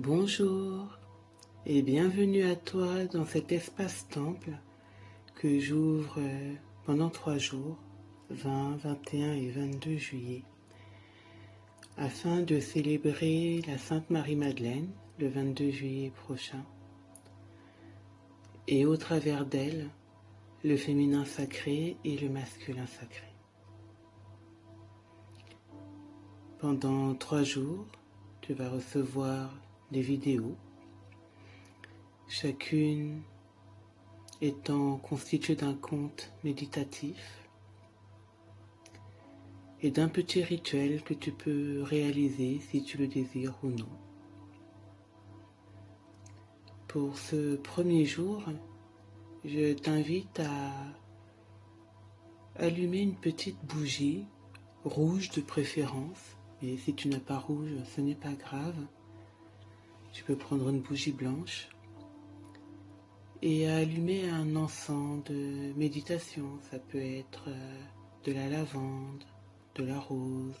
Bonjour et bienvenue à toi dans cet espace temple que j'ouvre pendant 3 jours, 20, 21 et 22 juillet, afin de célébrer la Sainte Marie-Madeleine le 22 juillet prochain et au travers d'elle, le féminin sacré et le masculin sacré. Pendant 3 jours, tu vas recevoir des vidéos, chacune étant constituée d'un conte méditatif et d'un petit rituel que tu peux réaliser si tu le désires ou non. Pour ce premier jour, je t'invite à allumer une petite bougie, rouge de préférence, et si tu n'as pas rouge, ce n'est pas grave. Tu peux prendre une bougie blanche et à allumer un encens de méditation. Ça peut être de la lavande, de la rose,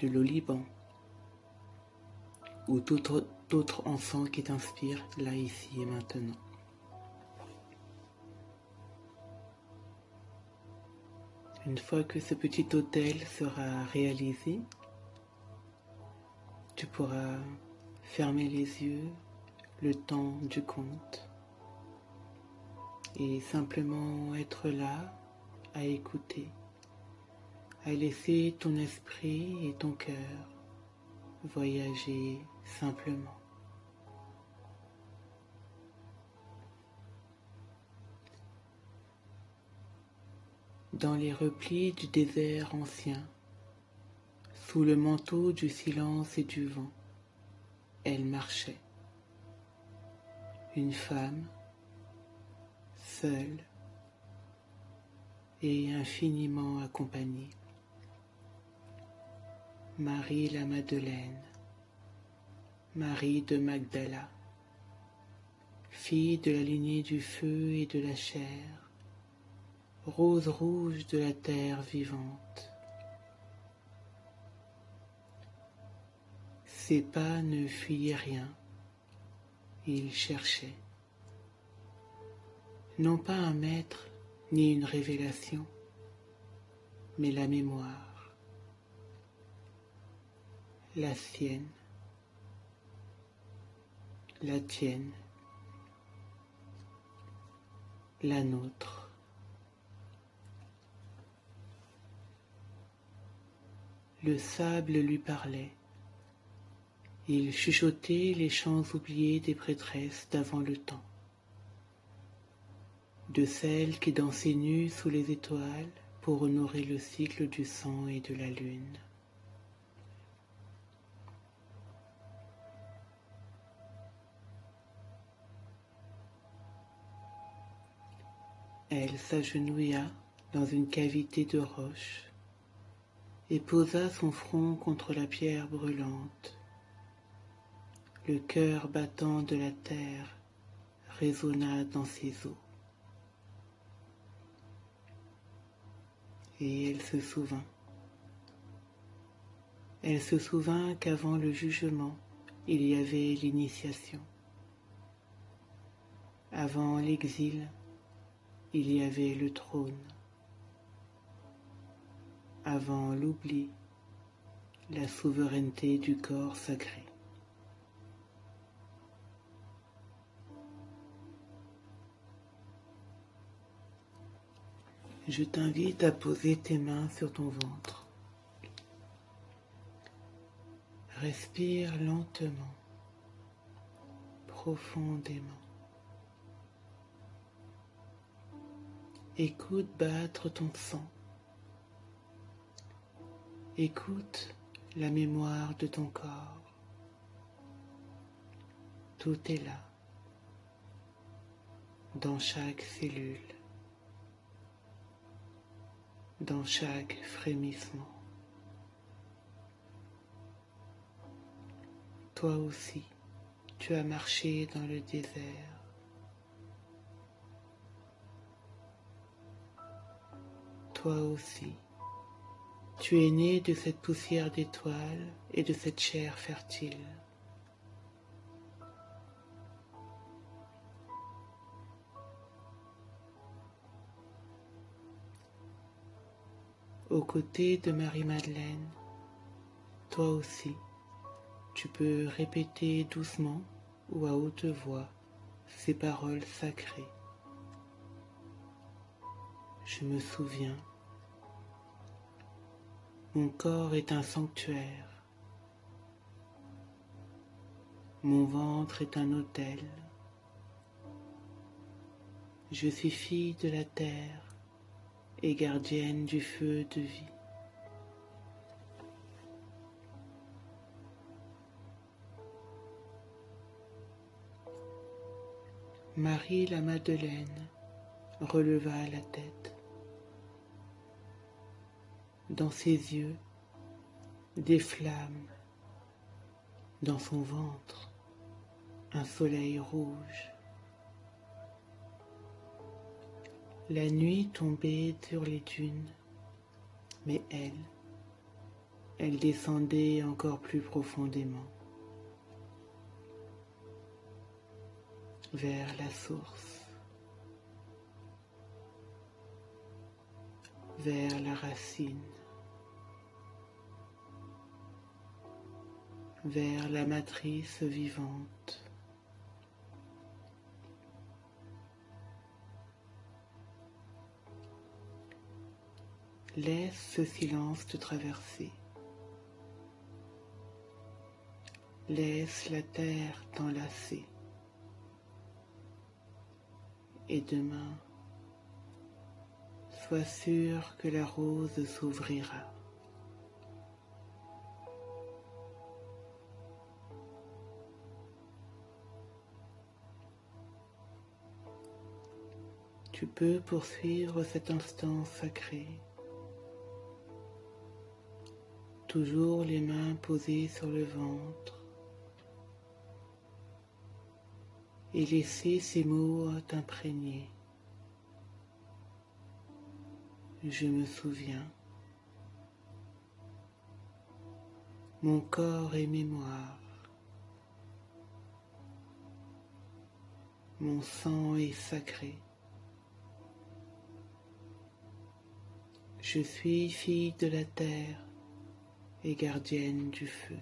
de l'oliban ou tout autre encens qui t'inspire là, ici et maintenant. Une fois que ce petit autel sera réalisé, tu pourras fermer les yeux le temps du conte et simplement être là à écouter, à laisser ton esprit et ton cœur voyager simplement. Dans les replis du désert ancien, sous le manteau du silence et du vent, elle marchait. Une femme, seule et infiniment accompagnée. Marie la Madeleine, Marie de Magdala, fille de la lignée du feu et de la chair, rose rouge de la terre vivante. Ses pas ne fuyaient rien, il cherchait. Non pas un maître ni une révélation, mais la mémoire, la sienne, la tienne, la nôtre. Le sable lui parlait. Il chuchotait les chants oubliés des prêtresses d'avant le temps, de celles qui dansaient nues sous les étoiles pour honorer le cycle du sang et de la lune. Elle s'agenouilla dans une cavité de roche et posa son front contre la pierre brûlante. Le cœur battant de la terre résonna dans ses os. Et elle se souvint. Elle se souvint qu'avant le jugement, il y avait l'initiation. Avant l'exil, il y avait le trône. Avant l'oubli, la souveraineté du corps sacré. Je t'invite à poser tes mains sur ton ventre. Respire lentement, profondément. Écoute battre ton sang. Écoute la mémoire de ton corps. Tout est là, dans chaque cellule, dans chaque frémissement. Toi aussi, tu as marché dans le désert. Toi aussi, tu es né de cette poussière d'étoiles et de cette chair fertile. aux côtés de Marie-Madeleine. Toi aussi, tu peux répéter doucement ou à haute voix ces paroles sacrées. Je me souviens, mon corps est un sanctuaire, mon ventre est un autel. Je suis fille de la terre et gardienne du feu de vie. Marie la Madeleine releva la tête. Dans ses yeux, des flammes. Dans son ventre, un soleil rouge. La nuit tombait sur les dunes, mais elle descendait encore plus profondément, vers la source, vers la racine, vers la matrice vivante. Laisse ce silence te traverser. Laisse la terre t'enlacer. Et demain, sois sûr que la rose s'ouvrira. Tu peux poursuivre cet instant sacré, toujours les mains posées sur le ventre, et laisser ces mots t'imprégner. Je me souviens, mon corps est mémoire, mon sang est sacré. Je suis fille de la terre et gardienne du feu.